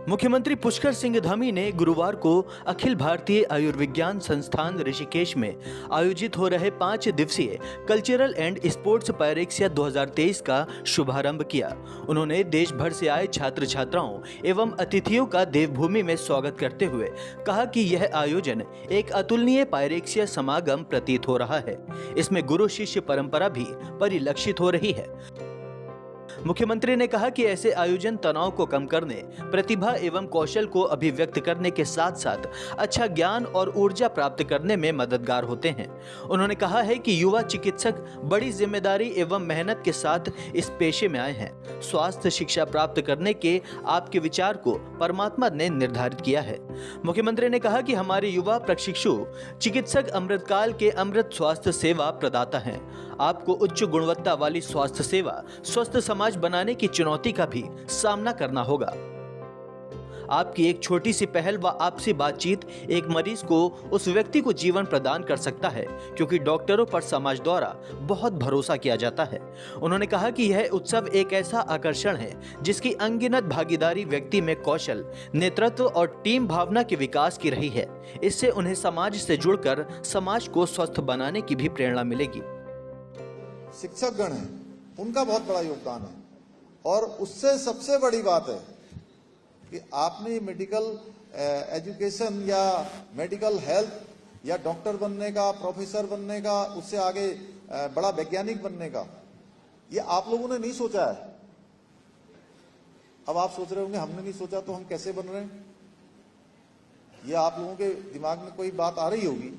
मुख्यमंत्री पुष्कर सिंह धामी ने गुरुवार को अखिल भारतीय आयुर्विज्ञान संस्थान ऋषिकेश में आयोजित हो रहे 5 दिवसीय कल्चरल एंड स्पोर्ट्स पायरेक्सिया 2023 का शुभारंभ किया। उन्होंने देश भर से आए छात्र छात्राओं एवं अतिथियों का देवभूमि में स्वागत करते हुए कहा कि यह आयोजन एक अतुलनीय पायरेक्सिया समागम प्रतीत हो रहा है। इसमें गुरु शिष्य परंपरा भी परिलक्षित हो रही है। मुख्यमंत्री ने कहा कि ऐसे आयोजन तनाव को कम करने, प्रतिभा एवं कौशल को अभिव्यक्त करने के साथ साथ अच्छा ज्ञान और ऊर्जा प्राप्त करने में मददगार होते हैं। उन्होंने कहा है कि युवा चिकित्सक बड़ी जिम्मेदारी एवं मेहनत के साथ इस पेशे में आए हैं। स्वास्थ्य शिक्षा प्राप्त करने के आपके विचार को परमात्मा ने निर्धारित किया है। मुख्यमंत्री ने कहा कि हमारे युवा प्रशिक्षु चिकित्सक अमृतकाल के अमृत स्वास्थ्य सेवा प्रदाता हैं। आपको उच्च गुणवत्ता वाली स्वास्थ्य सेवा, स्वस्थ समाज बनाने की चुनौती का भी सामना करना होगा। आपकी एक छोटी सी पहल व आपसी बातचीत एक मरीज को, उस व्यक्ति को जीवन प्रदान कर सकता है, क्योंकि डॉक्टरों पर समाज द्वारा बहुत भरोसा किया जाता है। उन्होंने कहा कि यह उत्सव एक ऐसा आकर्षण है जिसकी अनगिनत भागीदारी व्यक्ति में कौशल, नेतृत्व और टीम भावना के विकास की रही है। इससे उन्हें समाज से जुड़कर समाज को स्वस्थ बनाने की भी प्रेरणा मिलेगी। शिक्षक गण है, उनका बहुत बड़ा योगदान है और उससे सबसे बड़ी बात है कि आपने मेडिकल एजुकेशन या मेडिकल हेल्थ या डॉक्टर बनने का, प्रोफेसर बनने का, उससे आगे बड़ा वैज्ञानिक बनने का, ये आप लोगों ने नहीं सोचा है। अब आप सोच रहे होंगे हमने नहीं सोचा तो हम कैसे बन रहे हैं। ये आप लोगों के दिमाग में कोई बात आ रही होगी।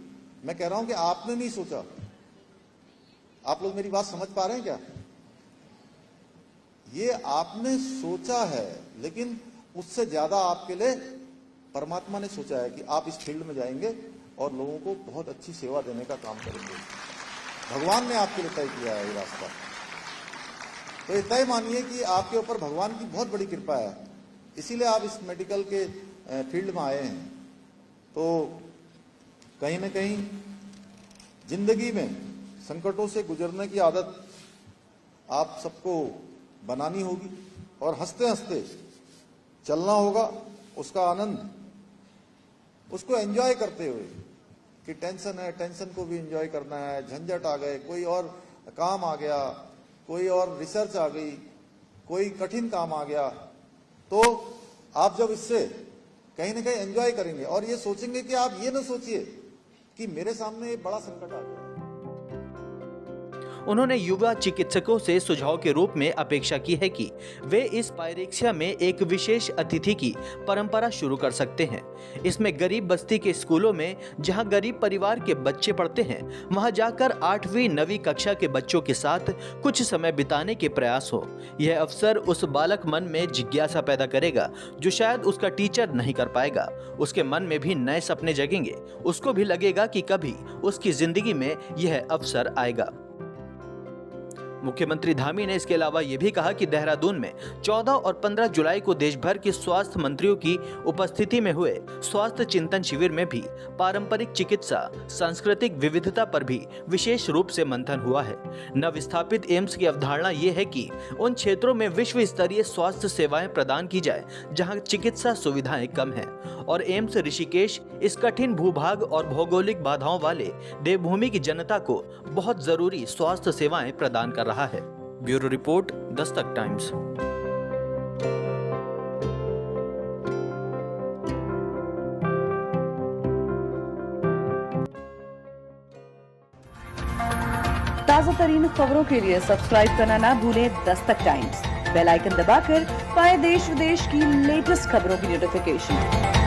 मैं कह रहा हूं कि आपने नहीं सोचा। आप लोग मेरी बात समझ पा रहे हैं क्या? ये आपने सोचा है, लेकिन उससे ज्यादा आपके लिए परमात्मा ने सोचा है कि आप इस फील्ड में जाएंगे और लोगों को बहुत अच्छी सेवा देने का काम करेंगे। भगवान ने आपके लिए तय किया है ये रास्ता। तो ये तय मानिए कि आपके ऊपर भगवान की बहुत बड़ी कृपा है, इसीलिए आप इस मेडिकल के फील्ड में आए हैं। तो कहीं ना कहीं जिंदगी में संकटों से गुजरने की आदत आप सबको बनानी होगी और हंसते हंसते चलना होगा। उसका आनंद, उसको एंजॉय करते हुए कि टेंशन है, टेंशन को भी एंजॉय करना है। झंझट आ गए, कोई और काम आ गया, कोई और रिसर्च आ गई, कोई कठिन काम आ गया, तो आप जब इससे कहीं ना कहीं एंजॉय करेंगे और ये सोचेंगे कि आप ये ना सोचिए कि मेरे सामने बड़ा संकट आ गया। उन्होंने युवा चिकित्सकों से सुझाव के रूप में अपेक्षा की है कि वे इस पायरेक्सिया में एक विशेष अतिथि की परंपरा शुरू कर सकते हैं। इसमें गरीब बस्ती के स्कूलों में जहां गरीब परिवार के बच्चे पढ़ते हैं, वहां जाकर 8वीं 9वीं कक्षा के बच्चों के साथ कुछ समय बिताने के प्रयास हो। यह अवसर उस बालक मन में जिज्ञासा पैदा करेगा जो शायद उसका टीचर नहीं कर पाएगा। उसके मन में भी नए सपने जगेंगे। उसको भी लगेगा कि कभी उसकी जिंदगी में यह अवसर आएगा। मुख्यमंत्री धामी ने इसके अलावा यह भी कहा कि देहरादून में 14 और 15 जुलाई को देश भर के स्वास्थ्य मंत्रियों की उपस्थिति में हुए स्वास्थ्य चिंतन शिविर में भी पारंपरिक चिकित्सा, सांस्कृतिक विविधता पर भी विशेष रूप से मंथन हुआ है। नवस्थापित एम्स की अवधारणा ये है कि उन क्षेत्रों में विश्व स्तरीय स्वास्थ्य सेवाएं प्रदान की जाए जहाँ चिकित्सा सुविधाएं कम है, और एम्स ऋषिकेश इस कठिन भूभाग और भौगोलिक बाधाओं वाले देवभूमि की जनता को बहुत जरूरी स्वास्थ्य सेवाएं प्रदान कर रहा है। Bureau report, Dastak times. ताजा तरीन खबरों के लिए सब्सक्राइब करना ना भूलें दस्तक टाइम्स। बेल आइकन दबाकर पाएं देश विदेश की लेटेस्ट खबरों की नोटिफिकेशन।